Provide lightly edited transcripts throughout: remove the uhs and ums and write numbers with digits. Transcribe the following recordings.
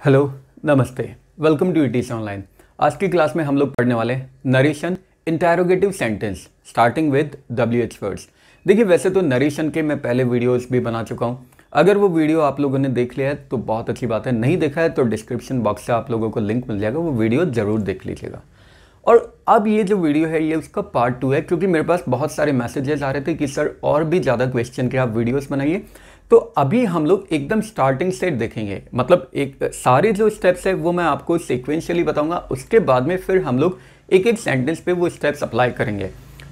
Hello, नमस्ते, welcome to etc online. आज की क्लास में हम लोग पढ़ने वाले हैं narration interrogative sentence starting with WH words. देखिए, वैसे तो नरेशन के मैं पहले वीडियोस भी बना चुका हूं। अगर वो वीडियो आप लोगों ने देख लिया है तो बहुत अच्छी बात है, नहीं देखा है तो डिस्क्रिप्शन बॉक्स से आप लोगों को लिंक मिल जाएगा, वो वीडियो ज़रूर देख लीजिएगा। और अब ये जो वीडियो है ये उसका पार्ट 2 है, क्योंकि मेरे पास बहुत सारे मैसेजेस आ रहे थे कि सर और भी ज़्यादा क्वेश्चन के आप वीडियोस बनाइए। तो अभी हम लोग एकदम स्टार्टिंग से देखेंगे, मतलब एक सारे जो स्टेप्स है वो मैं आपको सीक्वेंशियली बताऊंगा, उसके बाद में फिर हम लोग एक एक सेंटेंस पे वो स्टेप्स अप्लाई करेंगे।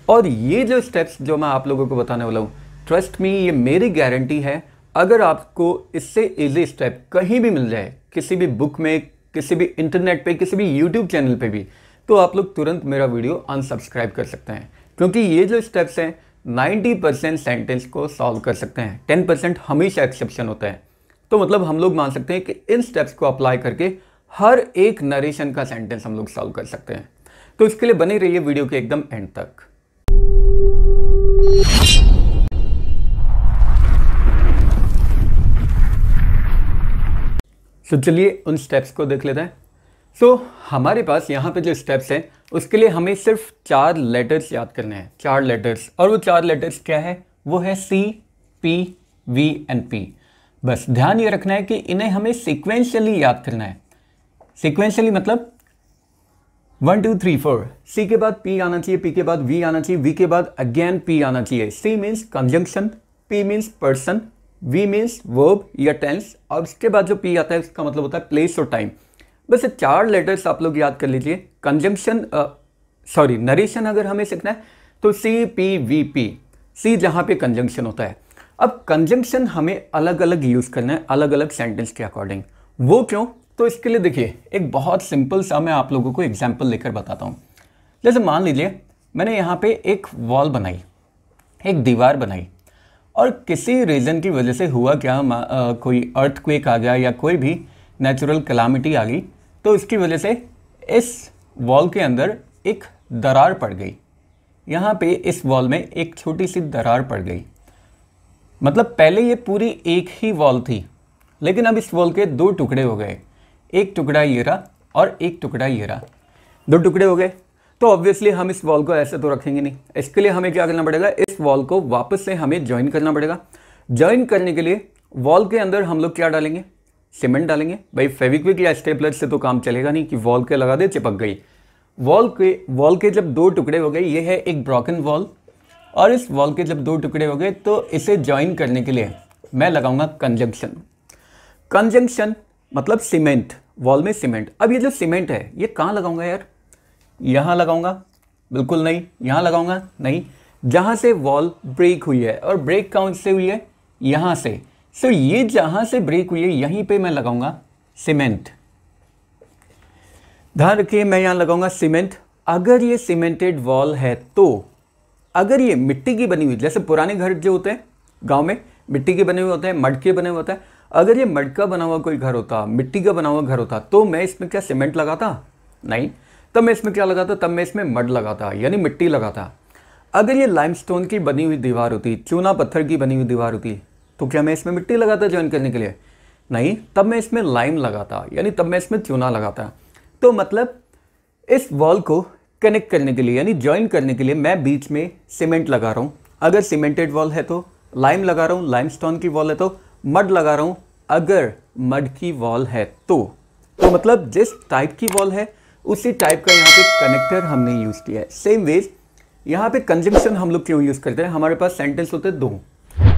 और ये जो स्टेप्स जो मैं आप लोगों को बताने वाला हूँ, ट्रस्ट मी, ये मेरी गारंटी है, अगर आपको इससे इजी स्टेप कहीं भी मिल जाए, किसी भी बुक में, किसी भी इंटरनेट पे, किसी भी यूट्यूब चैनल पे भी, तो आप लोग तुरंत मेरा वीडियो अनसब्सक्राइब कर सकते हैं, क्योंकि ये जो स्टेप्स हैं 90% सेंटेंस को सॉल्व कर सकते हैं। 10% हमेशा एक्सेप्शन होता है। तो मतलब हम लोग मान सकते हैं कि इन स्टेप्स को अप्लाई करके हर एक नरेशन का सेंटेंस हम लोग सॉल्व कर सकते हैं। तो इसके लिए बने रहिए वीडियो के एकदम एंड तक। तो चलिए उन स्टेप्स को देख लेते हैं। हमारे पास यहाँ पे जो स्टेप्स हैं उसके लिए हमें सिर्फ 4 लेटर्स याद करने हैं, 4 लेटर्स। और वो 4 लेटर्स क्या है? वो है C, P, V and P। बस ध्यान ये रखना है कि इन्हें हमें सीक्वेंशियली याद करना है। सीक्वेंशियली मतलब 1 2 3 4, C के बाद P आना चाहिए, P के बाद V आना चाहिए, V के बाद अगेन P आना चाहिए। C means conjunction, P means person, V means verb या टेंस, और उसके बाद जो P आता है उसका मतलब होता है प्लेस और टाइम। बस 4 लेटर्स आप लोग याद कर लीजिए। कंजंक्शन नरेशन अगर हमें सीखना है तो C, P, V, P। C जहाँ पे कंजंक्शन होता है। अब कंजंक्शन हमें अलग अलग यूज़ करना है, अलग अलग सेंटेंस के अकॉर्डिंग। वो क्यों? तो इसके लिए देखिए, एक बहुत सिंपल सा मैं आप लोगों को एग्जाम्पल लेकर बताता हूँ। जैसे मान लीजिए मैंने यहाँ पे एक वॉल बनाई, एक दीवार बनाई, और किसी रीज़न की वजह से हुआ क्या, कोई अर्थक्वेक आ गया या कोई भी नेचुरल कैलामिटी आ गई, तो इसकी वजह से इस वॉल के अंदर एक दरार पड़ गई। यहाँ पे इस वॉल में एक छोटी सी दरार पड़ गई। मतलब पहले ये पूरी एक ही वॉल थी, लेकिन अब इस वॉल के 2 टुकड़े हो गए। एक टुकड़ा ये रहा और एक टुकड़ा ये रहा। 2 टुकड़े हो गए, तो ऑब्वियसली हम इस वॉल को ऐसे तो रखेंगे नहीं। इसके लिए हमें क्या करना पड़ेगा? इस वॉल को वापस से हमें ज्वाइन करना पड़ेगा। ज्वाइन करने के लिए वॉल के अंदर हम लोग क्या डालेंगे? सीमेंट डालेंगे। भाई फेविक्विक या स्टेपलर से तो काम चलेगा नहीं कि वॉल के लगा दे चिपक गई। वॉल के जब 2 टुकड़े हो गए, ये है एक ब्रोकन वॉल, और इस वॉल के जब 2 टुकड़े हो गए तो इसे ज्वाइन करने के लिए मैं लगाऊंगा कंजंक्शन। कंजंक्शन मतलब सीमेंट, वॉल में सीमेंट। अब ये जो सीमेंट है ये कहाँ लगाऊंगा यार? यहाँ लगाऊंगा? बिल्कुल नहीं। यहाँ लगाऊंगा? नहीं। जहाँ से वॉल ब्रेक हुई है, और ब्रेक कहाँ से हुई है? यहाँ से। सो ये जहां से ब्रेक हुई है यहीं पे मैं लगाऊंगा सीमेंट। ध्यान रखिए, मैं यहां लगाऊंगा सीमेंट। अगर ये सीमेंटेड वॉल है तो, अगर ये मिट्टी की बनी हुई, जैसे पुराने घर जो होते हैं गांव में मिट्टी के बने हुए होते हैं, मड के बने हुए होते हैं, अगर ये मड का बना हुआ कोई घर होता, मिट्टी का बना हुआ घर होता, तो मैं इसमें क्या सीमेंट लगाता? नहीं। तब मैं इसमें क्या लगाता? तब मैं इसमें मड लगाता, यानी मिट्टी लगाता। अगर ये लाइमस्टोन की बनी हुई दीवार होती, चूना पत्थर की बनी हुई दीवार होती, तो क्या मैं इसमें मिट्टी लगाता ज्वाइन करने के लिए? नहीं। तब मैं इसमें लाइम लगाता, यानी तब मैं इसमें चूना लगाता। तो मतलब इस वॉल को कनेक्ट करने के लिए, यानी ज्वाइन करने के लिए, मैं बीच में सीमेंट लगा रहा हूँ। अगर सीमेंटेड वॉल है तो लाइम लगा रहा हूँ, लाइमस्टोन की वॉल है तो मड लगा रहा हूँ, अगर मड की वॉल है तो मतलब जिस टाइप की वॉल है उसी टाइप का यहाँ पे कनेक्टर हमने यूज़ किया है। सेम वेज यहाँ पे कंजंक्शन हम लोग क्यों यूज़ करते हैं? हमारे पास सेंटेंस होते हैं 2,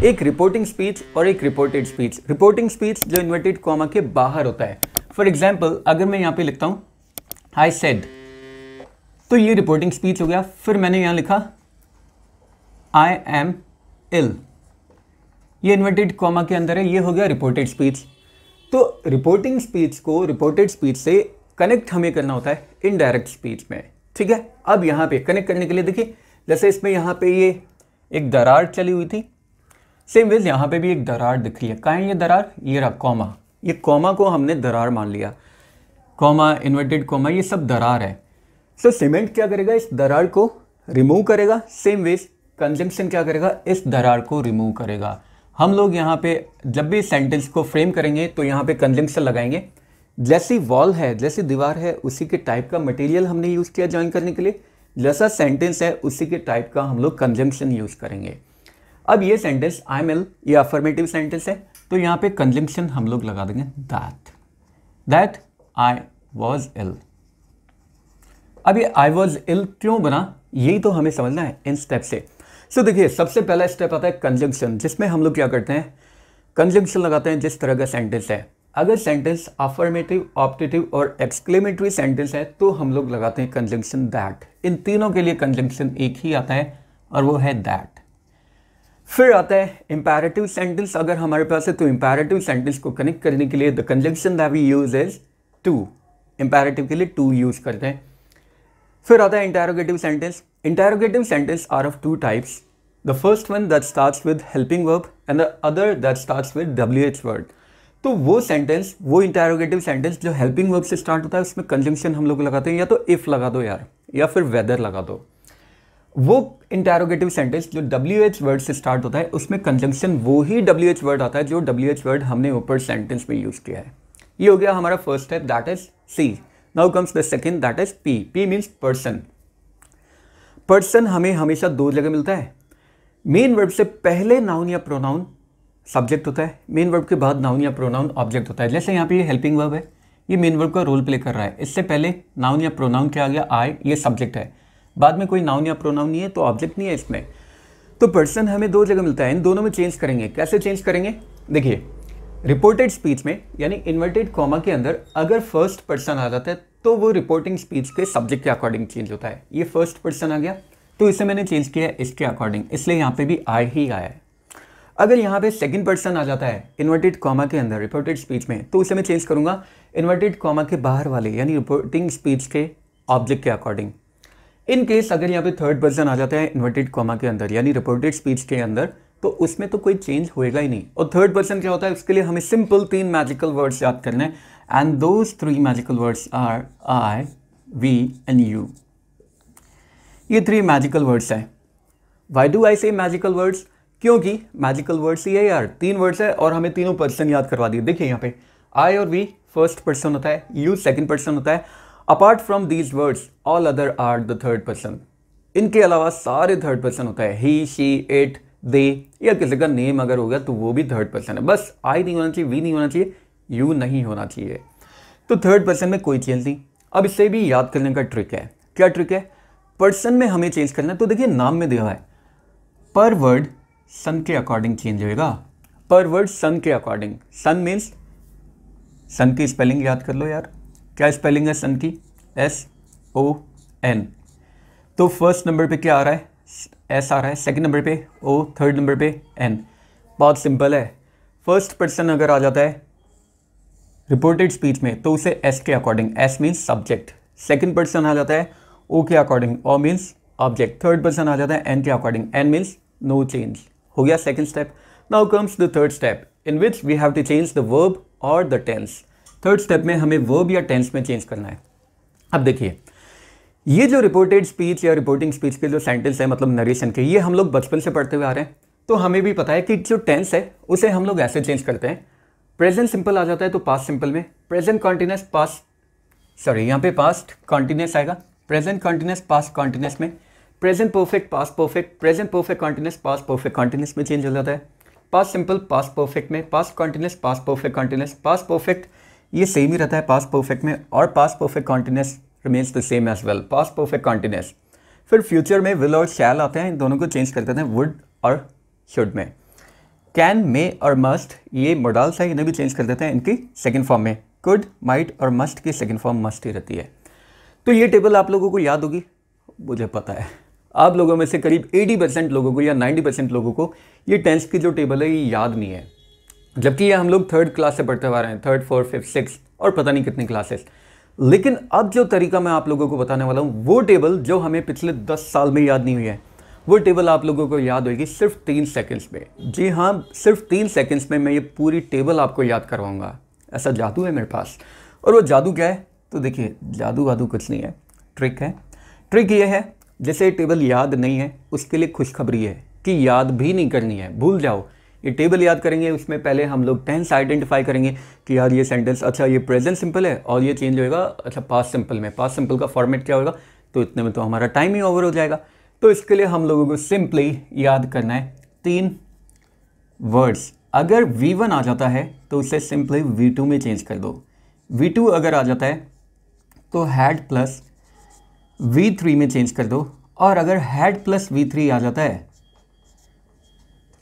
एक रिपोर्टिंग स्पीच और एक रिपोर्टेड स्पीच। रिपोर्टिंग स्पीच जो इन्वर्टेड कॉमा के बाहर होता है। फॉर एग्जाम्पल, अगर मैं यहाँ पे लिखता हूँ आई सेड, तो ये रिपोर्टिंग स्पीच हो गया। फिर मैंने यहाँ लिखा आई एम इल, ये इन्वर्टेड कॉमा के अंदर है, ये हो गया रिपोर्टेड स्पीच। तो रिपोर्टिंग स्पीच को रिपोर्टेड स्पीच से कनेक्ट हमें करना होता है इनडायरेक्ट स्पीच में, ठीक है। अब यहाँ पे कनेक्ट करने के लिए देखिए, जैसे इसमें यहाँ पे ये एक दरार चली हुई थी, सेम वेज यहाँ पे भी एक दरार दिख रही है। कहाँ है ये दरार? ये रहा कॉमा। ये कॉमा को हमने दरार मान लिया। कॉमा, इन्वर्टेड कॉमा, ये सब दरार है। सो सीमेंट क्या करेगा? इस दरार को रिमूव करेगा। सेम वेज कंजंक्शन क्या करेगा? इस दरार को रिमूव करेगा। हम लोग यहाँ पे जब भी सेंटेंस को फ्रेम करेंगे तो यहाँ पे कंजंक्शन लगाएंगे। जैसी वॉल है, जैसी दीवार है, उसी के टाइप का मटेरियल हमने यूज़ किया ज्वाइन करने के लिए। जैसा सेंटेंस है उसी के टाइप का हम लोग कंजंक्शन यूज़ करेंगे। अब ये सेंटेंस आई एम इल, ये अफर्मेटिव सेंटेंस है, तो यहाँ पे कंजंक्शन हम लोग लगा देंगे दैट आई वॉज इल। अब ये आई वॉज इल क्यों बना, यही तो हमें समझना है इन स्टेप से। सो देखिए, सबसे पहला स्टेप आता है कंजंक्शन, जिसमें हम लोग क्या करते हैं, कंजंक्शन लगाते हैं। जिस तरह का सेंटेंस है, अगर सेंटेंस अफर्मेटिव, ऑप्टेटिव और एक्सक्लेमेटरी सेंटेंस है तो हम लोग लगाते हैं कंजंक्शन दैट। इन तीनों के लिए कंजंक्शन एक ही आता है और वो है दैट। फिर आता है इंपैरेटिव सेंटेंस, अगर हमारे पास है तो इंपैरेटिव सेंटेंस को कनेक्ट करने के लिए the conjunction that we use is to. Imperative के लिए टू यूज करते हैं। फिर आता है interrogative sentence. Interrogative sentence are of two types, the first one that starts with helping verb and the other that starts with WH word. तो वो sentence, वो इंटरोगेटिव सेंटेंस जो हेल्पिंग वर्ब से स्टार्ट होता है, उसमें कंजंक्शन हम लोग लगाते हैं, या तो इफ लगा दो यार, या फिर वेदर लगा दो। वो इंटरोगेटिव सेंटेंस जो WH वर्ड से स्टार्ट होता है, उसमें कंजंक्शन वो ही WH वर्ड आता है जो WH वर्ड हमने ऊपर सेंटेंस में यूज किया है। ये हो गया हमारा first step, that is C। Now comes the second, that is P। P means person. Person हमें हमेशा दो जगह मिलता है। मेन वर्ब से पहले नाउन या प्रोनाउन सब्जेक्ट होता है, मेन वर्ब के बाद नाउन या प्रोनाउन ऑब्जेक्ट होता है। जैसे यहाँ पे ये हेल्पिंग वर्ब है, ये मेन वर्ब का रोल प्ले कर रहा है। इससे पहले नाउन या प्रोनाउन क्या आ गया, आई, ये सब्जेक्ट है। बाद में कोई नाउन या प्रोनाउन नहीं है तो ऑब्जेक्ट नहीं है इसमें। तो पर्सन हमें दो जगह मिलता है, इन दोनों में चेंज करेंगे। कैसे चेंज करेंगे, देखिए, रिपोर्टेड स्पीच में यानी इन्वर्टेड कॉमा के अंदर अगर फर्स्ट पर्सन आ जाता है तो वो रिपोर्टिंग स्पीच के सब्जेक्ट के अकॉर्डिंग चेंज होता है। ये फर्स्ट पर्सन आ गया तो इसे मैंने चेंज किया है इसके अकॉर्डिंग, इसलिए यहाँ पे भी आई ही आया है। अगर यहाँ पे सेकंड पर्सन आ जाता है इन्वर्टेड कॉमा के अंदर रिपोर्टेड स्पीच में, तो उसे मैं चेंज करूंगा इन्वर्टेड कॉमा के बाहर वाले यानी रिपोर्टिंग स्पीच के ऑब्जेक्ट के अकॉर्डिंग। इन केस अगर यहाँ पे थर्ड पर्सन आ जाता है इन्वर्टेड कॉमा के अंदर यानी रिपोर्टेड स्पीच के अंदर, तो उसमें तो कोई चेंज होएगा ही नहीं। और थर्ड पर्सन क्या होता है, उसके लिए हमें सिंपल 3 मैजिकल वर्ड्स याद करने हैं, and those 3 magical words are I, we and you. ये 3 मैजिकल वर्ड्स हैं। Why do I say magical words, क्योंकि मैजिकल वर्ड्स ही है यार, 3 वर्ड्स है और हमें तीनों पर्सन याद करवा दिए। देखिए यहाँ पे आई और वी फर्स्ट पर्सन होता है, यू सेकंड पर्सन होता है। Apart from these words all other are the third person. इनके अलावा सारे थर्ड पर्सन होता है, ही, शी, इट, दे, या किसी का नेम अगर होगा तो वो भी थर्ड पर्सन है। बस आई नहीं होना चाहिए, वी नहीं होना चाहिए, यू नहीं होना चाहिए। तो थर्ड पर्सन में कोई चेंज नहीं। अब इससे भी याद करने का ट्रिक है। क्या ट्रिक है, पर्सन में हमें चेंज करना है। तो देखिए नाम में दिया हुआ है पर वर्ड सन के अकॉर्डिंग चेंज होएगा, पर वर्ड सन के अकॉर्डिंग। सन मीन्स, सन की स्पेलिंग याद कर लो यार, क्या स्पेलिंग है सन की, SON। तो फर्स्ट नंबर पे क्या आ रहा है, S आ रहा है, सेकंड नंबर पे O, थर्ड नंबर पे N। बहुत सिंपल है। फर्स्ट पर्सन अगर आ जाता है रिपोर्टेड स्पीच में तो उसे S के according, S means subject. Second person आ जाता है O के according, O means object. Third person आ जाता है N के according, N means no change. हो गया second step. Now comes the third step in which we have to change the verb और द टेंस। थर्ड स्टेप में हमें verb या टेंस में चेंज करना है। अब देखिए, ये जो रिपोर्टेड स्पीच या रिपोर्टिंग स्पीच के जो सेंटेंस है, मतलब नरेशन के, ये हम लोग बचपन से पढ़ते हुए आ रहे हैं, तो हमें भी पता है कि जो टेंस है उसे हम लोग ऐसे चेंज करते हैं। प्रेजेंट सिंपल आ जाता है तो पास्ट सिंपल में, प्रेजेंट कॉन्टिन्यूस पास्ट, सॉरी यहाँ पे पास्ट कॉन्टिन्यूस आएगा, प्रेजेंट कॉन्टिन्यूस पास्ट कॉन्टिन्यूस में, present perfect past perfect, present perfect continuous past perfect continuous में चेंज हो जाता है। पास्ट सिंपल पास्ट परफेक्ट में, past continuous past perfect continuous, past perfect ये सेम ही रहता है पास्ट परफेक्ट में, और past perfect continuous remains the same as well, past perfect continuous. फिर फ्यूचर में विल और शैल आते हैं, इन दोनों को चेंज कर देते हैं वुड और शुड में। कैन, मे और मस्ट ये मोडाल्स है, इन्हें भी चेंज कर देते हैं इनकी सेकंड फॉर्म में। कुड, माइट और मस्ट की सेकंड फॉर्म मस्ट ही रहती है। तो ये टेबल आप लोगों को याद होगी, मुझे पता है आप लोगों में से करीब 80% लोगों को या 90% लोगों को ये टेंस की जो टेबल है ये याद नहीं है, जबकि ये हम लोग थर्ड क्लास से पढ़ते हुए आ रहे हैं, थर्ड, फोर्थ, फिफ्थ, सिक्स और पता नहीं कितनी क्लासेस। लेकिन अब जो तरीका मैं आप लोगों को बताने वाला हूँ, वो टेबल जो हमें पिछले 10 साल में याद नहीं हुई है, वो टेबल आप लोगों को याद होगी सिर्फ 3 सेकंड्स में। जी हाँ, सिर्फ 3 सेकंड्स में मैं ये पूरी टेबल आपको याद करवाऊंगा। ऐसा जादू है मेरे पास। और वो जादू क्या है, तो देखिए जादू वादू कुछ नहीं है, ट्रिक है। ट्रिक ये है, जैसे टेबल याद नहीं है उसके लिए खुशखबरी है कि याद भी नहीं करनी है, भूल जाओ। ये टेबल याद करेंगे, उसमें पहले हम लोग टेंस आइडेंटिफाई करेंगे कि यार ये सेंटेंस, अच्छा ये प्रेजेंट सिंपल है और ये चेंज होएगा अच्छा पास्ट सिंपल में, पास्ट सिंपल का फॉर्मेट क्या होगा, तो इतने में तो हमारा टाइम ही ओवर हो जाएगा। तो इसके लिए हम लोगों को सिंपली याद करना है 3 वर्ड्स। अगर V1 आ जाता है तो उसे सिंपली V2 में चेंज कर दो, V2 अगर आ जाता है तो हैड प्लस V3 में चेंज कर दो, और अगर हैड प्लस V3 आ जाता है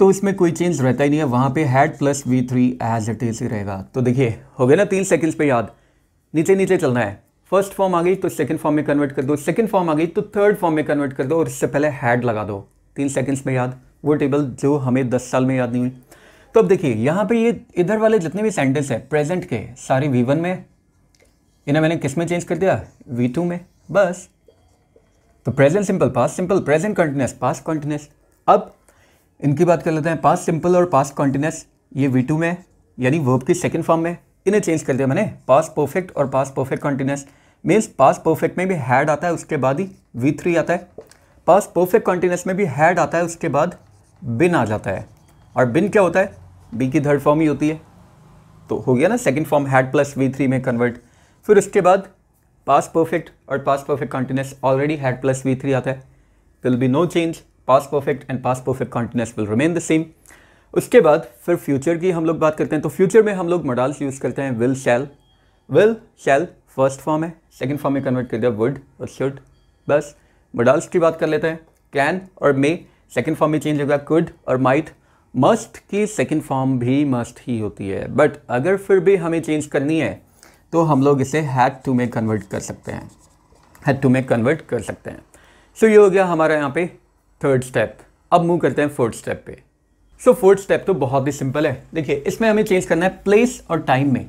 तो इसमें कोई चेंज रहता ही नहीं है, वहाँ पे had plus V3 as it is ही रहेगा। तो देखिए हो गया ना 3 सेकंड्स पे याद, नीचे नीचे चलना है। फर्स्ट फॉर्म आ गई तो सेकंड फॉर्म में कन्वर्ट कर दो, सेकंड फॉर्म आ गई तो थर्ड फॉर्म में कन्वर्ट कर दो, और इससे पहले हैड लगा दो। 3 सेकंड्स में याद, वो टेबल जो हमें 10 साल में याद नहीं हुई। तो अब देखिए यहाँ पे ये इधर वाले जितने भी सेंटेंस है प्रेजेंट के सारे V1 में, इन्हें मैंने किस में चेंज कर दिया, V2 में, बस। तो present simple, past simple, present continuous, past continuous. अब इनकी बात कर लेते हैं, पास्ट सिंपल और पास्ट कंटिन्यूस ये V2 में यानी वर्ब की सेकंड फॉर्म में, इन्हें चेंज कर दिया मैंने पास्ट परफेक्ट और past perfect continuous. Means past perfect में भी हैड आता है उसके बाद ही V3 आता है, पास्ट परफेक्ट कंटिन्यूस में भी हैड आता है उसके बाद बिन आ जाता है, और बिन क्या होता है, बी की थर्ड फॉर्म ही होती है। तो हो गया ना second form had plus V3 में कन्वर्ट। फिर उसके बाद पास्ट परफेक्ट और past perfect continuous already had plus V3 आता है, will be no change, past perfect and past perfect continuous will remain the same. उसके बाद फिर फ्यूचर की हम लोग बात करते हैं, तो फ्यूचर में हम लोग मॉडल्स यूज़ करते हैं will shell. Will shell first form है, सेकंड फॉर्म में कन्वर्ट कर दिया वुड और शुड, बस। मॉडल्स की बात कर लेते हैं, कैन और मे सेकंड फॉर्म में चेंज होगा कुड और माइट। मस्ट की सेकंड फॉर्म भी मस्ट ही होती है, बट अगर फिर भी हमें चेंज करनी है तो हम लोग इसे हैड टू में कन्वर्ट कर सकते हैं, हैड टू में कन्वर्ट कर सकते हैं। सो ये हो गया हमारा यहाँ पे थर्ड स्टेप। अब मूव करते हैं फोर्थ स्टेप पे। सो फोर्थ स्टेप तो बहुत ही सिंपल है। देखिए इसमें हमें चेंज करना है प्लेस और टाइम में।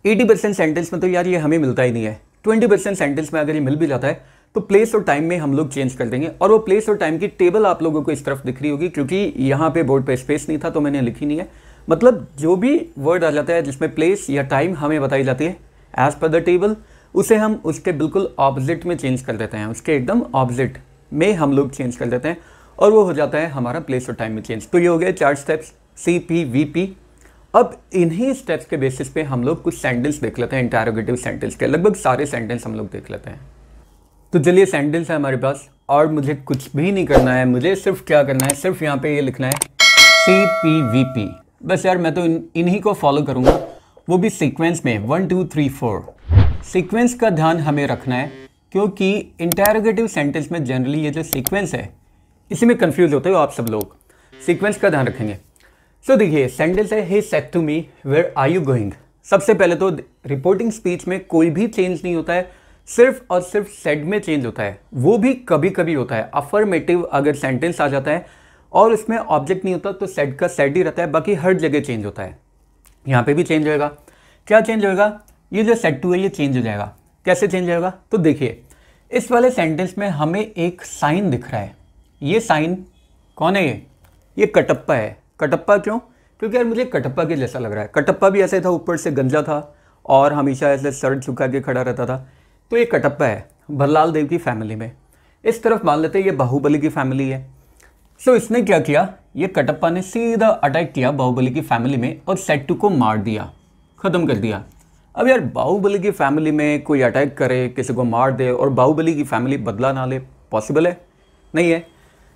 80% सेंटेंस में तो यार ये हमें मिलता ही नहीं है, 20% सेंटेंस में अगर ये मिल भी जाता है तो प्लेस और टाइम में हम लोग चेंज कर देंगे। और वो प्लेस और टाइम की टेबल आप लोगों को इस तरफ दिख रही होगी, क्योंकि यहाँ पे बोर्ड पे स्पेस नहीं था तो मैंने लिखी नहीं है। मतलब जो भी वर्ड आ जाता है जिसमें प्लेस या टाइम हमें बताई जाती है एज पर द टेबल, उसे हम उसके बिल्कुल ऑपोजिट में चेंज कर देते हैं, उसके एकदम ऑपोजिट में हम लोग चेंज कर देते हैं, और वो हो जाता है हमारा प्लेस और टाइम में चेंज। तो ये हो गए 4 स्टेप्स, CPVP। अब इन्हीं स्टेप्स के बेसिस पे हम लोग कुछ सेंटेंस देख लेते हैं, इंटरोगेटिव सेंटेंस के लगभग सारे सेंटेंस हम लोग देख लेते हैं। तो चलिए सेंटेंस है हमारे पास, और मुझे कुछ भी नहीं करना है, मुझे सिर्फ क्या करना है, सिर्फ यहाँ पे ये लिखना है CPVP। बस यार मैं तो इन्हीं को फॉलो करूँगा, वो भी सीक्वेंस में 1 2 3 4। सीक्वेंस का ध्यान हमें रखना है, क्योंकि इंटरोगेटिव सेंटेंस में जनरली ये जो सीक्वेंस है इसी में कंफ्यूज होते हो आप सब लोग। सीक्वेंस का ध्यान रखेंगे। सो देखिए सेंटेंस है he said to me where are you going. सबसे पहले तो रिपोर्टिंग स्पीच में कोई भी चेंज नहीं होता है, सिर्फ और सिर्फ सेड में चेंज होता है, वो भी कभी कभी होता है। अफर्मेटिव अगर सेंटेंस आ जाता है और उसमें ऑब्जेक्ट नहीं होता तो सेड का सेड ही रहता है, बाकी हर जगह चेंज होता है। यहाँ पे भी चेंज होएगा। क्या चेंज होएगा, ये जो सेड टू है ये चेंज हो जाएगा। कैसे चेंज होएगा, तो देखिए इस वाले सेंटेंस में हमें एक साइन दिख रहा है। ये साइन कौन है, ये कटप्पा है। कटप्पा क्यों, क्योंकि यार मुझे कटप्पा के जैसा लग रहा है। कटप्पा भी ऐसे था, ऊपर से गंजा था और हमेशा ऐसे सर झुका के खड़ा रहता था, तो ये कटप्पा है भल्लाल देव की फैमिली में। इस तरफ मान लेते हैं ये बाहुबली की फैमिली है। सो इसने क्या किया, ये कटप्पा ने सीधा अटैक किया बाहुबली की फैमिली में और सेड टू को मार दिया, ख़त्म कर दिया। अब यार बाहुबली की फैमिली में कोई अटैक करे, किसी को मार दे और बाहुबली की फैमिली बदला ना ले, पॉसिबल है नहीं है।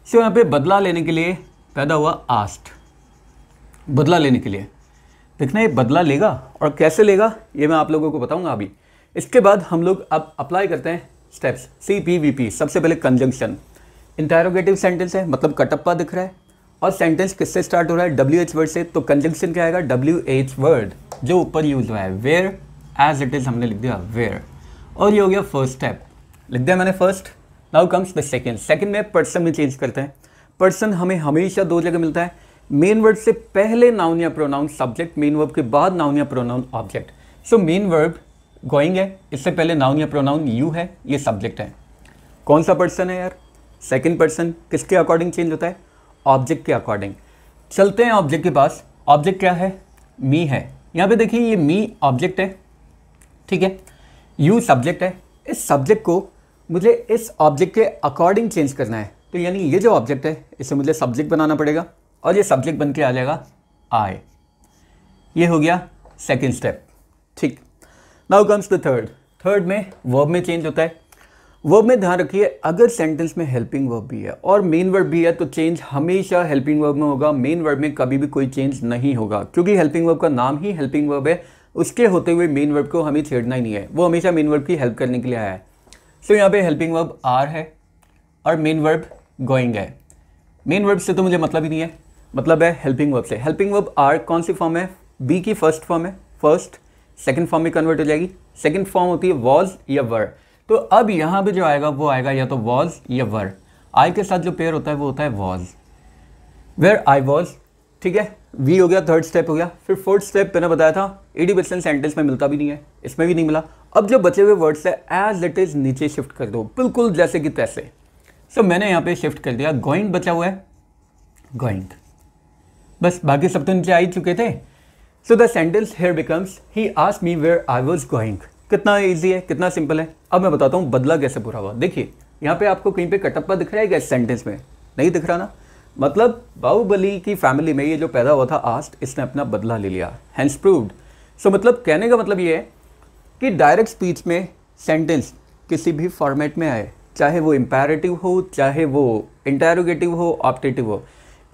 सो यहाँ पे बदला लेने के लिए पैदा हुआ आस्ट, बदला लेने के लिए। देखना ये बदला लेगा और कैसे लेगा ये मैं आप लोगों को बताऊंगा अभी। इसके बाद हम लोग अब अप्लाई करते हैं स्टेप्स CPVP। सबसे पहले कंजंक्शन, इंटरोगेटिव सेंटेंस है मतलब कटप्पा दिख रहा है और सेंटेंस किससे स्टार्ट हो रहा है, WH वर्ड से, तो कंजंक्शन क्या आएगा, WH वर्ड जो ऊपर यूज हुआ है, वेयर एज इट इज हमने लिख दिया वेयर। और ये हो गया फर्स्ट स्टेप, लिख दिया मैंने first. Now comes the second. Second में पर्सन में चेंज करते हैं। पर्सन हमें हमेशा 2 जगह मिलता है, मेन वर्ड से पहले नाउन या प्रोनाउन सब्जेक्ट, मेन वर्ब के बाद नाउन या pronoun object. So main verb going है, इससे पहले नाउन या प्रोनाउन यू है, ये सब्जेक्ट है। कौन सा पर्सन है यार, सेकेंड पर्सन। किसके अकॉर्डिंग चेंज होता है, ऑब्जेक्ट के अकॉर्डिंग। चलते हैं ऑब्जेक्ट के पास। ऑब्जेक्ट क्या है, मी है। यहाँ पे देखिए ये मी ऑब्जेक्ट है, ठीक है, यू सब्जेक्ट है। इस सब्जेक्ट को मुझे इस ऑब्जेक्ट के अकॉर्डिंग चेंज करना है, तो यानी ये जो ऑब्जेक्ट है इसे मुझे सब्जेक्ट बनाना पड़ेगा और ये सब्जेक्ट बन के आ जाएगा आई। ये हो गया सेकेंड स्टेप। ठीक, now comes the third. Third में वर्ब में चेंज होता है। वर्ब में ध्यान रखिए, अगर सेंटेंस में हेल्पिंग वर्ब भी है और मेन वर्ब भी है तो चेंज हमेशा हेल्पिंग वर्ब में होगा। मेन वर्ब में कभी भी कोई चेंज नहीं होगा, क्योंकि हेल्पिंग वर्ब का नाम ही हेल्पिंग वर्ब है। उसके होते हुए मेन वर्ब को हमें छेड़ना ही नहीं है, वो हमेशा मेन वर्ब की हेल्प करने के लिए आया है। सो यहाँ पे हेल्पिंग वर्ब आर है और मेन वर्ब गोइंग है। मेन वर्ब से तो मुझे मतलब ही नहीं है, मतलब है हेल्पिंग वर्ब से। हेल्पिंग वर्ब आर कौन सी फॉर्म है? बी की फर्स्ट फॉर्म है। फर्स्ट सेकंड फॉर्म में कन्वर्ट हो जाएगी। सेकंड फॉर्म होती है वॉज या वर। तो अब यहाँ पे जो आएगा वो आएगा या तो वॉज या वर। आई के साथ जो पेयर होता है वो होता है वॉज, वेयर आई वॉज। ठीक है, वी हो गया, थर्ड स्टेप हो गया। फिर फोर्थ स्टेप मैंने बताया था 80% सेंटेंस में मिलता भी नहीं है, इसमें भी नहीं मिला। अब जो बचे हुए वर्ड्स है एज इट इज नीचे शिफ्ट कर दो, बिल्कुल जैसे कि तैसे। सो मैंने यहाँ पे शिफ्ट कर दिया, गोइंग बचा हुआ है, गोइंग, बस बाकी सब तो नीचे आ ही चुके थे। So the sentence here becomes he asked me where I was going. कितना इजी है, कितना सिंपल है। अब मैं बताता हूँ बदला कैसे पूरा हुआ। देखिए यहाँ पे आपको कहीं पे कटप्पा दिख रहा है क्या इस सेंटेंस में? नहीं दिख रहा ना। मतलब बाहुबली की फैमिली में ये जो पैदा हुआ था आस्ट, इसने अपना बदला ले लिया, हैंस प्रूव्ड। सो मतलब कहने का मतलब ये है कि डायरेक्ट स्पीच में सेंटेंस किसी भी फॉर्मेट में आए, चाहे वो इम्पेरेटिव हो, चाहे वो इंटेरोगेटिव हो, ऑप्टेटिव हो,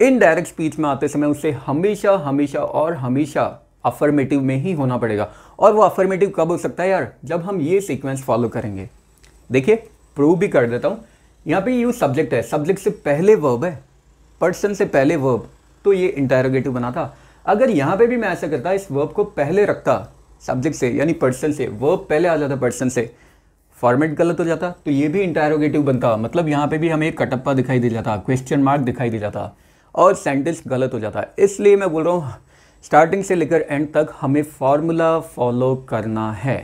इनडायरेक्ट स्पीच में आते समय उसे हमेशा हमेशा और हमेशा अफर्मेटिव में ही होना पड़ेगा। और वो अफर्मेटिव कब हो सकता है यार? जब हम ये सीक्वेंस फॉलो करेंगे। देखिए प्रूव भी कर देता हूँ। यहाँ पे यूज सब्जेक्ट है, सब्जेक्ट से पहले वर्ब है, पर्सन से पहले वर्ब, तो ये इंटेरोगेटिव बना था। अगर यहाँ पे भी मैं ऐसा करता, इस वर्ब को पहले रखता सब्जेक्ट से यानी पर्सन से, वर्ब पहले आ जाता पर्सन से, फॉर्मेट गलत हो जाता तो ये भी इंटेरोगेटिव बनता। मतलब यहाँ पे भी हमें कटप्पा दिखाई दे जाता, क्वेश्चन मार्क दिखाई दे जाता और सेंटेंस गलत हो जाता है। इसलिए मैं बोल रहा हूँ स्टार्टिंग से लेकर एंड तक हमें फॉर्मूला फॉलो करना है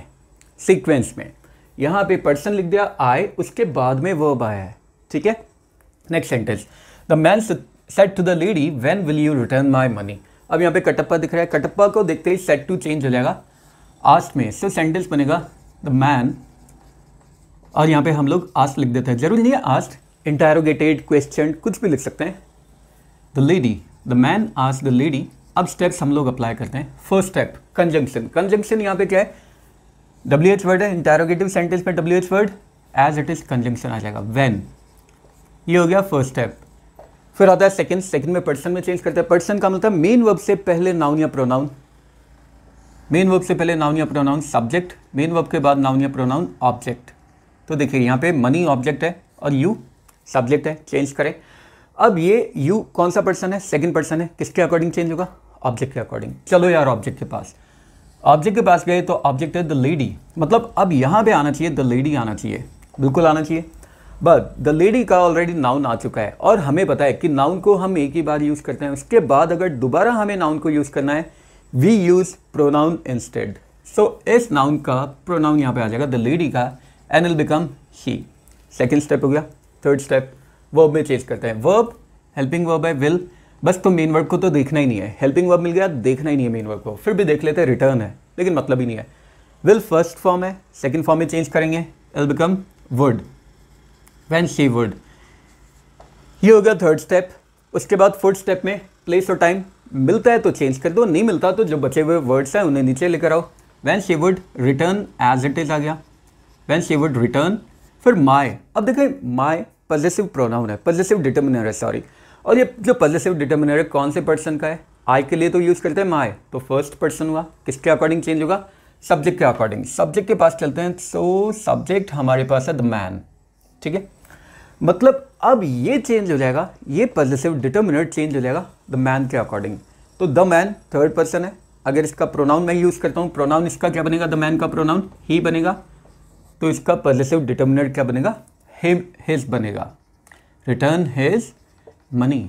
सीक्वेंस में। यहाँ पे पर्सन लिख दिया आई, उसके बाद में वर्ब आया है। ठीक है, next sentence, the man said to the lady when will you return my money. अब यहाँ पे कटप्पा दिख रहा है, कटप्पा को देखते ही सेड टू चेंज हो जाएगा आस्क्ड में। सो सेंटेंस बनेगा द मैन, और यहाँ पे हम लोग आस्क्ड लिख देते हैं, जरूरी नहीं है आस्क्ड, इंटेरोगेटेड, क्वेश्चन, कुछ भी लिख सकते हैं। The lady, the man asked the lady. अब स्टेप्स हम लोग अप्लाई करते हैं। First step conjunction. कंजंक्शन यहाँ पे क्या है? WH वर्ड है, इंटेरोगेटिव सेंटेंस में WH word as it is conjunction आ जाएगा, व्हेन। ये हो गया फर्स्ट स्टेप। फिर आता है सेकंड। सेकंड में पर्सन में चेंज करते हैं। पर्सन का मतलब मेन वर्ब से पहले नाउन या प्रोनाउन, मेन वर्ब से पहले नाउन या प्रोनाउन सब्जेक्ट, मेन वर्ब के बाद नाउन या प्रोनाउन ऑब्जेक्ट। तो देखिए यहाँ पे मनी ऑब्जेक्ट है और यू सब्जेक्ट है, चेंज करें। अब ये यू कौन सा पर्सन है? सेकंड पर्सन है, किसके अकॉर्डिंग चेंज होगा? ऑब्जेक्ट के अकॉर्डिंग। चलो यार ऑब्जेक्ट के पास, ऑब्जेक्ट के पास गए तो ऑब्जेक्ट है द लेडी, मतलब अब यहाँ पे आना चाहिए द लेडी आना चाहिए, बिल्कुल आना चाहिए। बट द लेडी का ऑलरेडी नाउन आ चुका है और हमें पता है कि नाउन को हम एक ही बार यूज़ करते हैं, उसके बाद अगर दोबारा हमें नाउन को यूज़ करना है वी यूज़ प्रोनाउन इंस्टेड। सो इस नाउन का प्रोनाउन यहाँ पे आ जाएगा द लेडी का, and will become he. Second step हो गया। थर्ड स्टेप वर्ब में चेंज करते हैं। वर्ब हेल्पिंग वर्ब है विल, बस तो मेन वर्ब को तो देखना ही नहीं है। हेल्पिंग वर्ब मिल गया, देखना ही नहीं है मेन वर्ब को, फिर भी देख लेते हैं, रिटर्न है लेकिन मतलब ही नहीं है। विल फर्स्ट फॉर्म है, सेकंड फॉर्म में चेंज करेंगे, it will become would, when she would. ये हो गया थर्ड स्टेप। उसके बाद फोर्थ स्टेप में प्लेस और टाइम मिलता है तो चेंज कर दो, नहीं मिलता तो जो बचे हुए वर्ड्स हैं उन्हें नीचे लेकर आओ। When she would return as it is आ गया, व्हेन शी वुड रिटर्न। फिर माय, अब देखिए माय पॉजेसिव प्रोनाउन है, पॉजेसिव डिटर्मिनर है सॉरी, और ये जो पॉजेसिव डिटर्मिनर है कौन से पर्सन का है? आई के लिए तो यूज़ करते हैं माय, तो फर्स्ट पर्सन हुआ, किसके अकॉर्डिंग चेंज होगा? सब्जेक्ट के अकॉर्डिंग। सब्जेक्ट के पास चलते हैं, सो सब्जेक्ट हमारे पास है द मैन। ठीक है, मतलब अब ये चेंज हो जाएगा, ये पॉजेसिव डिटर्मिनर चेंज हो जाएगा द मैन के अकॉर्डिंग। तो द मैन थर्ड पर्सन है, अगर इसका प्रोनाउन मैं यूज़ करता हूँ, प्रोनाउन इसका क्या बनेगा? द मैन का प्रोनाउन ही बनेगा, तो इसका पॉजेसिव डिटर्मिनर क्या बनेगा? हिज बनेगा, रिटर्न हिज मनी।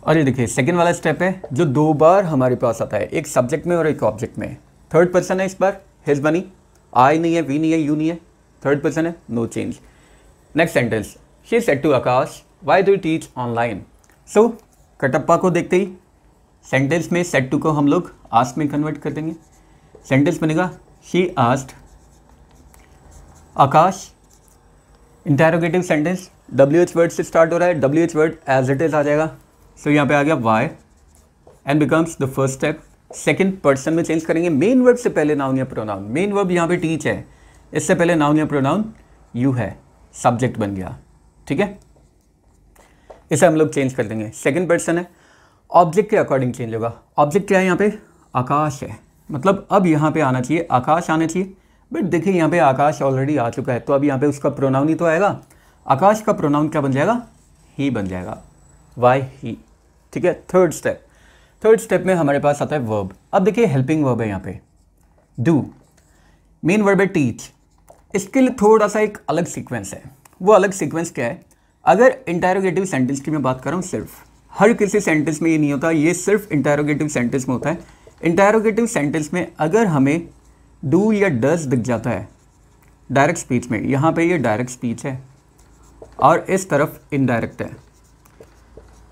और ये देखिए सेकेंड वाला स्टेप है जो दो बार हमारे पास आता है, एक सब्जेक्ट में और एक ऑब्जेक्ट में। थर्ड पर्सन है इस बार, हिज मनी, आई नहीं है, वी नहीं है, यू नहीं है, थर्ड पर्सन है, no change. Next sentence, she said to Akash why do you teach online. So Kattappa को देखते ही सेंटेंस में सेड टू को हम लोग आस्क में कन्वर्ट कर देंगे। सेंटेंस बनेगा she asked Akash, interrogative sentence, WH word से स्टार्ट हो रहा है, WH word as it is आ जाएगा। सो यहाँ पे आ गया why, and becomes the first step. Second person में चेंज करेंगे, मेन वर्ब से पहले नाउन या प्रोनाउन, मेन वर्ब यहाँ पे टीच है, इससे पहले नाउन या प्रोनाउन यू है, सब्जेक्ट बन गया, ठीक है, इसे हम लोग चेंज कर देंगे। सेकंड पर्सन है, ऑब्जेक्ट के अकॉर्डिंग चेंज होगा। ऑब्जेक्ट क्या है यहाँ पे, आकाश है, मतलब अब यहाँ पे आना चाहिए आकाश आना चाहिए, बट देखिए यहाँ पे आकाश ऑलरेडी आ चुका है, तो अब यहाँ पे उसका प्रोनाउन ही तो आएगा। आकाश का प्रोनाउन क्या बन जाएगा, ही बन जाएगा, वाई ही, ठीक है। थर्ड स्टेप में हमारे पास आता है वर्ब। अब देखिए हेल्पिंग वर्ब है यहाँ पे, डू, मेन वर्ब है टीच, इसके लिए थोड़ा सा एक अलग सीक्वेंस है। वो अलग सीक्वेंस क्या है, अगर इंटरोगेटिव सेंटेंस की मैं बात कर रहा हूँ, सिर्फ हर किसी सेंटेंस में ये नहीं होता, ये सिर्फ इंटरोगेटिव सेंटेंस में होता है। इंटरोगेटिव सेंटेंस में अगर हमें डू या डज दिख जाता है डायरेक्ट स्पीच में, यहाँ पे ये डायरेक्ट स्पीच है और इस तरफ इनडायरेक्ट है।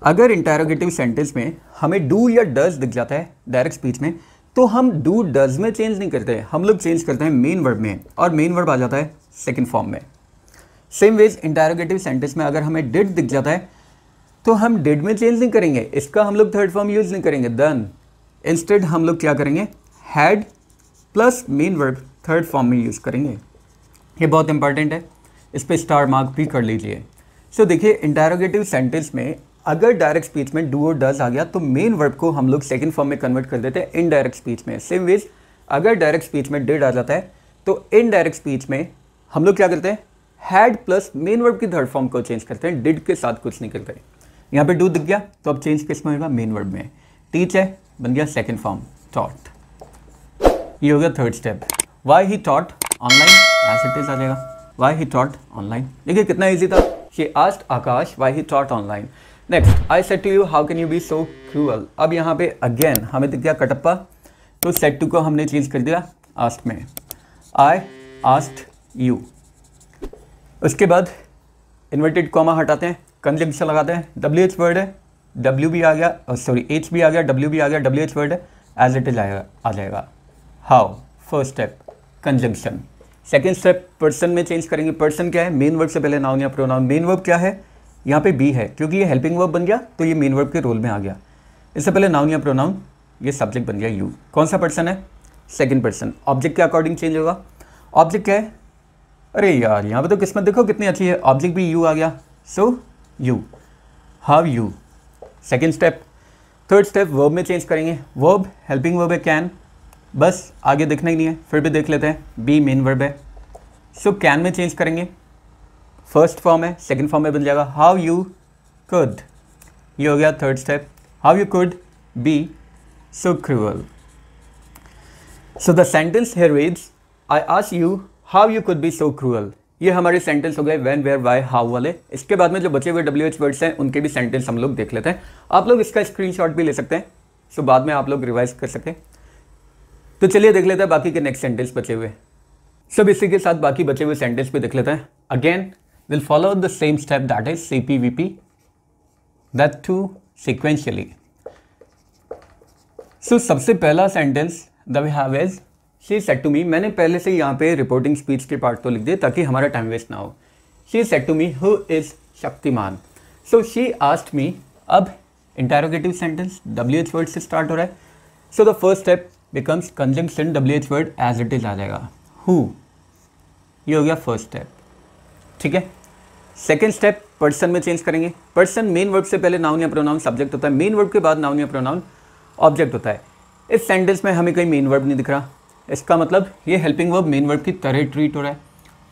अगर इंटरोगेटिव सेंटेंस में हमें डू या डज दिख जाता है डायरेक्ट स्पीच में, तो हम डू डज में चेंज नहीं करते, हम लोग चेंज करते हैं मेन वर्ब में, और मेन वर्ब आ जाता है सेकंड फॉर्म में। सेम वेज इंटरोगेटिव सेंटेंस में अगर हमें डिड दिख जाता है तो हम डिड में चेंज नहीं करेंगे, इसका हम लोग थर्ड फॉर्म यूज नहीं करेंगे डन, इंस्टेड हम लोग क्या करेंगे, had plus main verb third form में यूज करेंगे। ये बहुत इंपॉर्टेंट है, इस पर स्टार मार्क भी कर लीजिए। सो देखिए इंटरोगेटिव सेंटेंस में अगर डायरेक्ट स्पीच में डू और डज आ गया तो मेन वर्ब को हम लोग सेकंड फॉर्म में कन्वर्ट कर देते हैं इनडायरेक्ट स्पीच में। सेम वेज अगर डायरेक्ट स्पीच में डिड आ जाता है तो इनडायरेक्ट स्पीच में हम लोग क्या करते हैं, हैड प्लस मेन वर्ब की थर्ड फॉर्म को चेंज करते हैं, डिड के साथ कुछ नहीं करते। यहाँ पे डू दिख गया तो अब चेंज किस में होगा, मेन वर्ब में। टीच है, बन गया सेकंड फॉर्म टॉट, ये हो गया third step. Why he taught online, as it is आ जाएगा, वाई ही टॉट ऑनलाइन। देखिए कितना ईजी था, she asked Akash why he taught online. Next, I said to you how can you be so cruel. अब यहाँ पे again हमें दिख गया कटप्पा, तो सेड टू को हमने चेंज कर दिया आस्क्ड में, आई आस्क्ड यू। उसके बाद इन्वर्टेड कॉमा हटाते हैं, कंजंक्शन लगाते हैं, WH वर्ड है, W भी आ गया, सॉरी H भी आ गया, W भी आ गया, WH वर्ड है, एज इट इज आ जाएगा। How, first step conjunction. Second step person में चेंज करेंगे। पर्सन क्या है, मेन वर्ब से पहले नाउन या प्रोनाउन। मेन वर्ब क्या है, यहाँ पे बी है, क्योंकि ये हेल्पिंग वर्ब बन गया तो ये मेन वर्ब के रोल में आ गया। इससे पहले नाउन या प्रोनाउन, ये सब्जेक्ट बन गया यू। कौन सा पर्सन है, सेकंड पर्सन। ऑब्जेक्ट के अकॉर्डिंग चेंज होगा। ऑब्जेक्ट क्या है, अरे यार यहाँ पे तो किस्मत देखो कितनी अच्छी है, ऑब्जेक्ट भी यू आ गया, so you, how you, second step. Third step verb में चेंज करेंगे। वर्ब हेल्पिंग वर्ब है कैन, बस आगे देखना ही नहीं है, फिर भी देख लेते हैं, बी मेन वर्ब है, सो कैन में चेंज करेंगे, फर्स्ट फॉर्म है, सेकंड फॉर्म में बन जाएगा हाउ यू कुड, ये हो गया third step. How you could be so cruel. So the sentence here reads, I ask you how you could be so cruel. ये हमारे सेंटेंस हो गए व्हेन, वेयर, व्हाई, हाउ वाले। इसके बाद में जो बचे हुए WH वर्ड्स हैं उनके भी सेंटेंस हम लोग देख लेते हैं। आप लोग इसका स्क्रीनशॉट भी ले सकते हैं, सो बाद में आप लोग रिवाइज कर सकें। तो चलिए देख लेते हैं बाकी के नेक्स्ट सेंटेंस बचे हुए। सब इसी के साथ बाकी बचे हुए सेंटेंस भी देख लेते हैं। Again will follow the same step, that is CPVP, that too sequentially. So सबसे पहला sentence the we have is she said to me. मैंने पहले से यहाँ पे रिपोर्टिंग स्पीच के पार्ट तो लिख दिए ताकि हमारा टाइम वेस्ट ना हो। She said to me who is Shaktimaan. So she asked me, अब इंटरोगेटिव सेंटेंस WH वर्ड से स्टार्ट हो रहा है, so the first step becomes conjunction WH word as it is आ जाएगा, हु, ये हो गया फर्स्ट स्टेप, ठीक है। सेकेंड स्टेप पर्सन में चेंज करेंगे। पर्सन मेन वर्ब से पहले नाउन या प्रोनाउन सब्जेक्ट होता है, मेन वर्ब के बाद नाउन या प्रोनाउन ऑब्जेक्ट होता है। इस सेंटेंस में हमें कहीं मेन वर्ब नहीं दिख रहा, इसका मतलब ये हेल्पिंग वर्ब मेन वर्ब की तरह ट्रीट हो रहा है।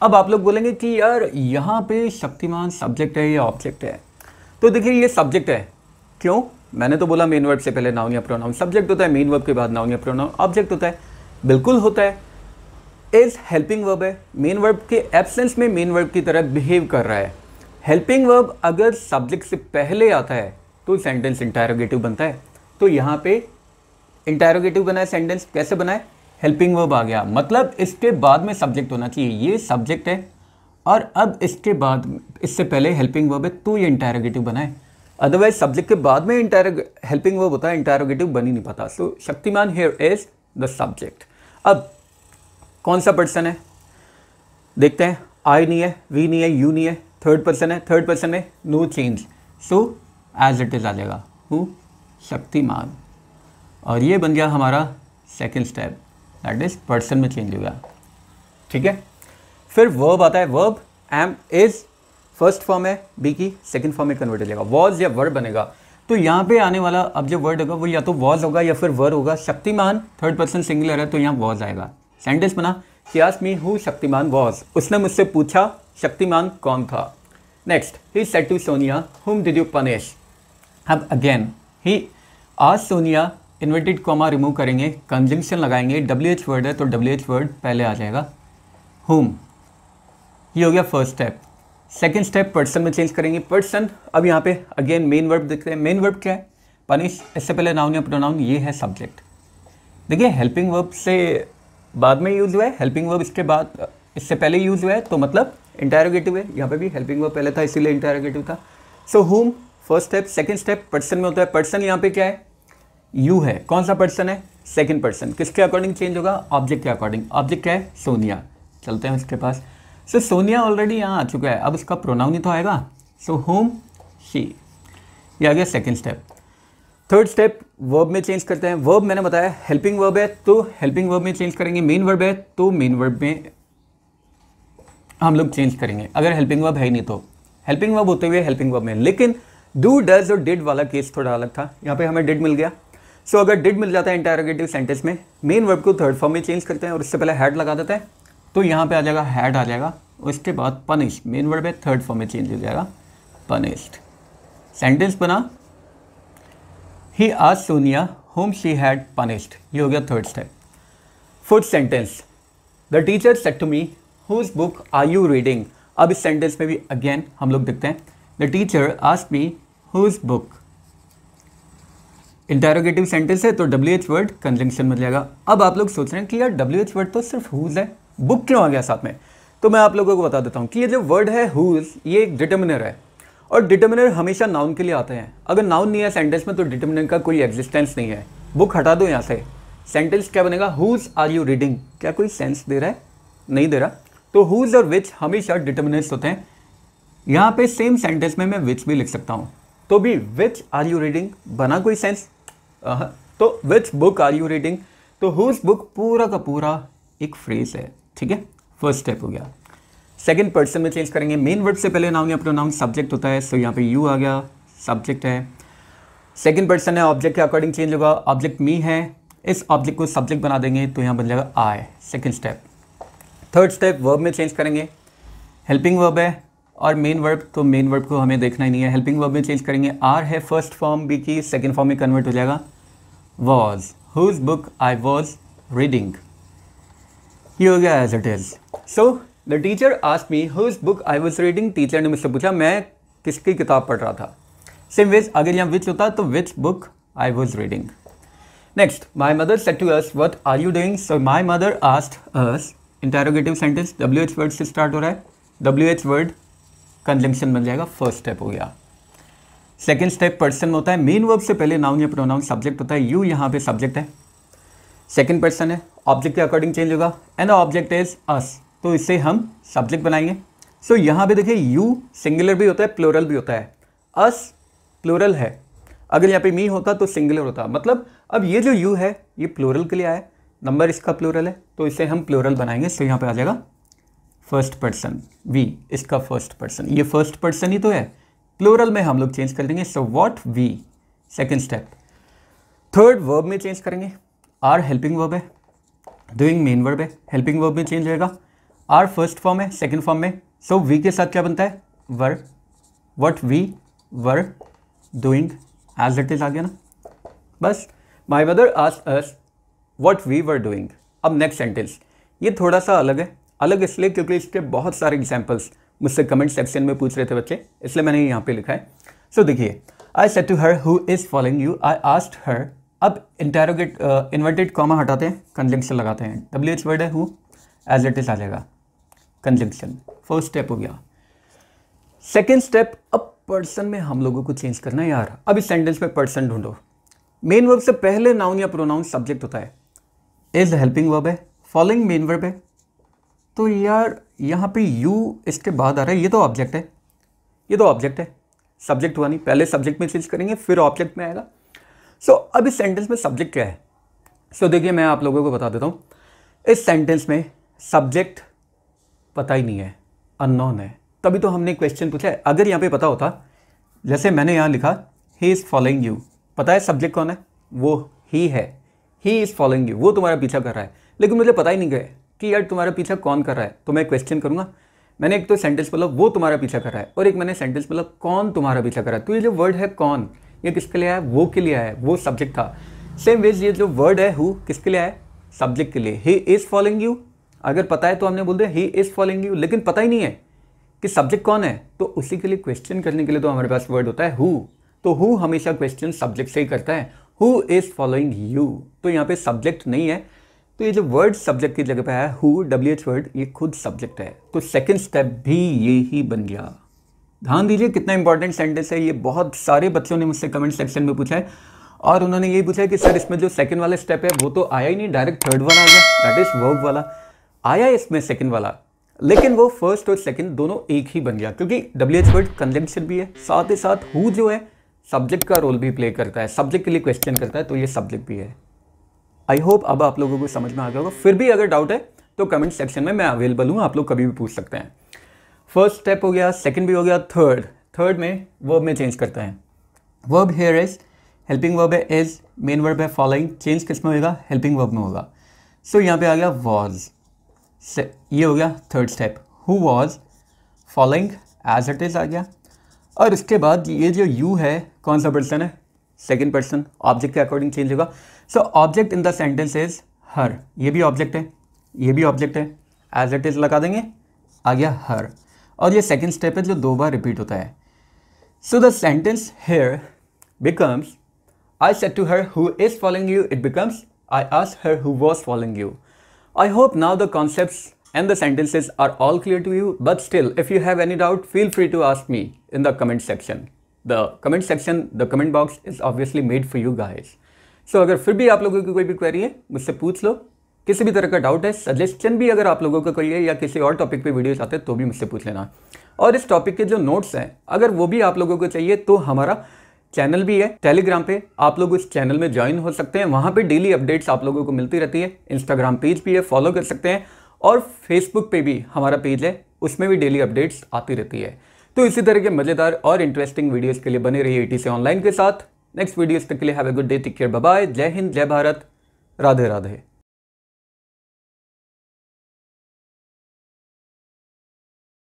अब आप लोग बोलेंगे कि यार यहाँ पे शक्तिमान सब्जेक्ट है या ऑब्जेक्ट है, तो देखिए ये सब्जेक्ट है। क्यों, मैंने तो बोला मेन वर्ब से पहले नाउन या प्रोनाउन सब्जेक्ट होता है, मेन वर्ब के बाद नाउन या प्रोनाउन ऑब्जेक्ट होता है, बिल्कुल होता है। इज हेल्पिंग वर्ब है, मेन वर्ब के एब्सेंस में मेन वर्ब की तरह बिहेव कर रहा है। हेल्पिंग वर्ब अगर सब्जेक्ट से पहले आता है तो सेंटेंस इंटरोगेटिव बनता है। तो यहाँ पे इंटरोगेटिव बना है, सेंटेंस कैसे बना है, हेल्पिंग वर्ब आ गया, मतलब इसके बाद में सब्जेक्ट होना चाहिए। ये सब्जेक्ट है और अब इसके बाद, इससे पहले हेल्पिंग वर्ब है तो ये इंटरोगेटिव बना है। अदरवाइज सब्जेक्ट के बाद में हेल्पिंग वर्ब होता है, इंटरोगेटिव बन ही नहीं पाता। So Shaktimaan here is the subject. अब कौन सा पर्सन है देखते हैं। आई नहीं है, वी नहीं है, यू नहीं है, थर्ड पर्सन है। थर्ड पर्सन में no change, so as it is आ जाएगा, हु, शक्तिमान। और ये बन गया हमारा second step, that is person में चेंज हो गया। ठीक है, फिर वर्ब आता है। Verb am is first form है बी की, सेकंड फॉर्म में कन्वर्ट हो जाएगा, वॉज या वर्ब बनेगा। तो यहाँ पे आने वाला अब जो वर्ड होगा वो या तो वॉज होगा या फिर वर होगा। शक्तिमान थर्ड पर्सन सिंगुलर है तो यहाँ वॉज आएगा। सेंटेंस बना, she asked me who Shaktiman was, उसने मुझसे पूछा शक्तिमान कौन था। Next, he said to Sonia whom did you punish. अब अगेन ही आज सोनिया, इन्वर्टेड कॉमा रिमूव करेंगे, कंजंक्शन लगाएंगे, WH वर्ड है तो WH वर्ड पहले आ जाएगा, हुम। ये हो गया first step. Second step person में चेंज करेंगे, पर्सन। अब यहाँ पे अगेन मेन वर्ब देखते हैं। मेन वर्ब क्या है? पनिश। इससे पहले नाउन या प्रोनाउन, ये है सब्जेक्ट। देखिए हेल्पिंग वर्ब से बाद में यूज़ हुआ है, हेल्पिंग वर्ब इसके बाद, इससे पहले यूज़ हुआ है तो मतलब इंटरोगेटिव है। यहाँ पे भी हेल्पिंग वर्ब पहले था इसीलिए इंटरोगेटिव था। सो हुम first step. Second step person में होता है। पर्सन यहाँ पे क्या है? यू है। कौन सा पर्सन है? Second person. किसके अकॉर्डिंग चेंज होगा? ऑब्जेक्ट के अकॉर्डिंग। ऑब्जेक्ट क्या है? सोनिया। चलते हैं उसके पास। सो सोनिया ऑलरेडी यहाँ आ चुका है, अब उसका प्रोनाउन ही तो आएगा। सो होम शी, ये आ गया second step. Third step verb में चेंज करते हैं। वर्ब मैंने बताया हेल्पिंग वर्ब है तो हेल्पिंग वर्ब में चेंज करेंगे। मेन वर्ब है तो मेन वर्ब में हम लोग चेंज करेंगे, अगर हेल्पिंग वर्ब है ही नहीं तो। हेल्पिंग वर्ब होते हुए हेल्पिंग वर्ब में, लेकिन डू डज और डिड वाला केस थोड़ा अलग था। यहाँ पे हमें डिड मिल गया। सो अगर डिड मिल जाता है इंटरोगेटिव सेंटेंस में, मेन वर्ब को थर्ड फॉर्म में चेंज करते हैं और उससे पहले हैड लगा देते हैं तो यहाँ पे आ जाएगा हैड आ जाएगा। उसके बाद पनिश, मेन वर्ब है थर्ड फॉर्म में चेंज हो जाएगा, पनिश्ड। सेंटेंस बना, he asked Sonia whom she had punished, ये हो गया third step. Fourth sentence, the teacher said to me whose book are you reading। अब इस सेंटेंस में भी अगेन हम लोग देखते हैं, the teacher asked me whose book, interrogative sentence है तो WH वर्ड कंजंक्शन में जाएगा। अब आप लोग सोच रहे हैं कि यार WH वर्ड तो सिर्फ whose है, बुक क्यों आ गया साथ में? तो मैं आप लोगों को बता देता हूँ कि ये जो वर्ड है whose, ये एक डिटर्मिनर है और डिटर्मिनर हमेशा नाउन के लिए आते हैं। अगर नाउन नहीं है सेंटेंस में तो डिटर्मिनर का कोई एग्जिस्टेंस नहीं है। बुक हटा दो यहाँ से, सेंटेंस क्या बनेगा? whose are you reading. क्या कोई सेंस दे रहा है? नहीं दे रहा। तो whose और which हमेशा डिटर्मिनर्स होते हैं। यहाँ पे सेम सेंटेंस में मैं which भी लिख सकता हूँ, तो भी which आर यू रीडिंग बना कोई सेंस? तो which book are you reading, तो whose बुक पूरा का पूरा एक फ्रेज है। ठीक है, फर्स्ट स्टेप हो गया। सेकंड पर्सन में चेंज करेंगे। मेन वर्ड से पहले नाउन या प्रोनाउन सब्जेक्ट होता है, सो यहाँ पे यू आ गया, सब्जेक्ट है। सेकंड पर्सन है, ऑब्जेक्ट के अकॉर्डिंग चेंज होगा। ऑब्जेक्ट मी है, इस ऑब्जेक्ट को सब्जेक्ट बना देंगे तो यहाँ बन जाएगा I, second step. Third step verb में चेंज करेंगे। हेल्पिंग वर्ब है और मेन वर्ब, तो मेन वर्ब को हमें देखना ही नहीं है। हेल्पिंग वर्ब में चेंज करेंगे। आर है फर्स्ट फॉर्म बी की, सेकेंड फॉर्म में कन्वर्ट हो जाएगा was, whose book I was reading. ये हो गया as it is. So the teacher asked me whose book I was reading. Teacher ने मुझसे पूछा मैं किसकी किताब पढ़ रहा था। सेम वेज अगर यहाँ विच होता तो which book I was reading. Next, my mother said to us what are you doing. So my mother asked us, interrogative sentence, WH word से स्टार्ट हो रहा है, WH वर्ड कंजंक्शन बन जाएगा, फर्स्ट स्टेप हो गया। सेकेंड स्टेप पर्सन में होता है। मेन वर्ब से पहले नाउन या प्रोनाउन सब्जेक्ट होता है, यू यहाँ पे सब्जेक्ट है। सेकेंड पर्सन है, ऑब्जेक्ट के अकॉर्डिंग चेंज होगा एंड ऑब्जेक्ट इज अस, तो इससे हम सब्जेक्ट बनाएंगे। सो यहाँ पे देखिए यू सिंगुलर भी होता है प्लूरल भी होता है, अस प्लूरल है। अगर यहाँ पे मी होता तो सिंगुलर होता। मतलब अब ये जो यू है ये प्लूरल के लिए आया, नंबर इसका प्लूरल है तो इसे हम प्लूरल बनाएंगे। सो यहाँ पे आ जाएगा फर्स्ट पर्सन, वी इसका फर्स्ट पर्सन, ये फर्स्ट पर्सन ही तो है, प्लूरल में हम लोग चेंज कर देंगे। So what we, second step. Third verb में चेंज करेंगे। आर हेल्पिंग वर्ब है, डूइंग मेन वर्ब है, हेल्पिंग वर्ब में चेंज होएगा। आर फर्स्ट फॉर्म है, सेकेंड फॉर्म में, सो वी के साथ क्या बनता है? Were, what we were doing, as it is आ गया ना बस। My mother asked us what we were doing. अब नेक्स्ट सेंटेंस, ये थोड़ा सा अलग है। अलग इसलिए क्योंकि इसके बहुत सारे एग्जाम्पल्स मुझसे कमेंट सेक्शन में पूछ रहे थे बच्चे, इसलिए मैंने यहाँ पे लिखा है। सो देखिए, I said to her who is following you, I asked her. अब इंटरोगेट इन्वर्टेड कॉमा हटाते हैं, कंजंक्शन लगाते हैं। WH वर्ड है हु, एज इट इज आ जाएगा कंजंक्शन, फर्स्ट स्टेप हो गया। सेकेंड स्टेप, अब पर्सन में हम लोगों को चेंज करना है यार। अब इस सेंटेंस में पर्सन ढूंढो। मेन वर्ब से पहले नाउन या प्रोनाउन सब्जेक्ट होता है, इज हेल्पिंग वर्ब है, फॉलोइंग मेन वर्ब है, तो यार यहाँ पे यू इसके बाद आ रहा है, ये तो ऑब्जेक्ट है, ये तो ऑब्जेक्ट है, सब्जेक्ट हुआ नहीं, पहले सब्जेक्ट में चेंज करेंगे फिर ऑब्जेक्ट में आएगा। सो अब इस सेंटेंस में सब्जेक्ट क्या है? सो देखिए मैं आप लोगों को बता देता हूँ, इस सेंटेंस में सब्जेक्ट पता ही नहीं है, अननोन है, तभी तो हमने क्वेश्चन पूछा है। अगर यहाँ पे पता होता, जैसे मैंने यहाँ लिखा ही इज़ फॉलोइंग यू, पता है सब्जेक्ट कौन है? वो ही है, ही इज़ फॉलोइंग यू, वो तुम्हारा पीछा कर रहा है, लेकिन मुझे पता ही नहीं गया कि यार तुम्हारा पीछा कौन कर रहा है, तो मैं क्वेश्चन करूँगा। मैंने एक तो सेंटेंस बोला वो तुम्हारा पीछा कर रहा है, और एक मैंने सेंटेंस बोला कौन तुम्हारा पीछा कर रहा है। तो ये जो वर्ड है कौन, ये किसके लिए आया? वो के लिए आया, वो सब्जेक्ट था। सेम वेज ये जो वर्ड है हु किसके लिए आया? सब्जेक्ट के लिए। ही इज़ फॉलोइंग यू, अगर पता है तो हमने बोल दिया ही इज़ फॉलोइंग यू, लेकिन पता ही नहीं है कि सब्जेक्ट कौन है, तो उसी के लिए क्वेश्चन करने के लिए तो हमारे पास वर्ड होता है हु। तो हु हमेशा क्वेश्चन सब्जेक्ट से ही करता है, हु इज़ फॉलोइंग यू, तो यहाँ पे सब्जेक्ट नहीं है, तो ये जो वर्ड सब्जेक्ट की जगह पे है हु, WH वर्ड, ये खुद सब्जेक्ट है, तो सेकंड स्टेप भी ये ही बन गया। ध्यान दीजिए कितना इंपॉर्टेंट सेंटेंस है ये। बहुत सारे बच्चों ने मुझसे कमेंट सेक्शन में पूछा है, और उन्होंने यही पूछा है कि सर इसमें जो सेकंड वाला स्टेप है वो तो आया ही नहीं, डायरेक्ट थर्ड वाला आ गया, दैट इज वर्ब वाला आया इसमें सेकंड वाला, लेकिन वो फर्स्ट और सेकंड दोनों एक ही बन गया, क्योंकि WH वर्ड कंजंक्शन भी है, साथ ही साथ हु जो है सब्जेक्ट का रोल भी प्ले करता है, सब्जेक्ट के लिए क्वेश्चन करता है, तो ये सब्जेक्ट भी है। आई होप अब आप लोगों को समझ में आ गया होगा। फिर भी अगर डाउट है तो कमेंट सेक्शन में मैं अवेलेबल हूँ, आप लोग कभी भी पूछ सकते हैं। फर्स्ट स्टेप हो गया, सेकंड भी हो गया, थर्ड में वर्ब में चेंज करते हैं। Verb here is, helping verb है इज, मेन वर्ब है फॉलोइंग, चेंज किस में होगा? हेल्पिंग वर्ब में होगा। सो यहाँ पे आ गया वॉज, ये हो गया third step, who was following as it is आ गया। और इसके बाद ये जो यू है कौन सा पर्सन है? सेकंड पर्सन, ऑब्जेक्ट के अकॉर्डिंग चेंज होगा। So object in the sentence is her, ये भी ऑब्जेक्ट है, ये भी ऑब्जेक्ट है, एज इट इज लगा देंगे, आ गया हर। और ये सेकंड स्टेप है जो 2 बार रिपीट होता है। So the sentence here becomes I said to her who is following you, it becomes I asked her who was following you. I hope now the concepts and the sentences are all clear to you, but still if you have any doubt feel free to ask me in the comment section. The comment section, the comment box is obviously made for you guys. So अगर फिर भी आप लोगों की कोई भी query है मुझसे पूछ लो, किसी भी तरह का डाउट है, सजेशन भी अगर आप लोगों का कोई है या किसी और टॉपिक पे वीडियो चाहते हैं तो भी मुझसे पूछ लेना। और इस टॉपिक के जो नोट्स हैं अगर वो भी आप लोगों को चाहिए तो हमारा चैनल भी है टेलीग्राम पे, आप लोग उस चैनल में ज्वाइन हो सकते हैं, वहाँ पे डेली अपडेट्स आप लोगों को मिलती रहती है। इंस्टाग्राम पेज भी है, फॉलो कर सकते हैं, और फेसबुक पे भी हमारा पेज है, उसमें भी डेली अपडेट्स आती रहती है। तो इसी तरह के मज़ेदार और इंटरेस्टिंग वीडियोज़ के लिए बने रहिए ETC ऑनलाइन के साथ। नेक्स्ट वीडियोज़ तक के लिए have a good day, take care, bye bye, जय हिंद, जय भारत, राधे राधे।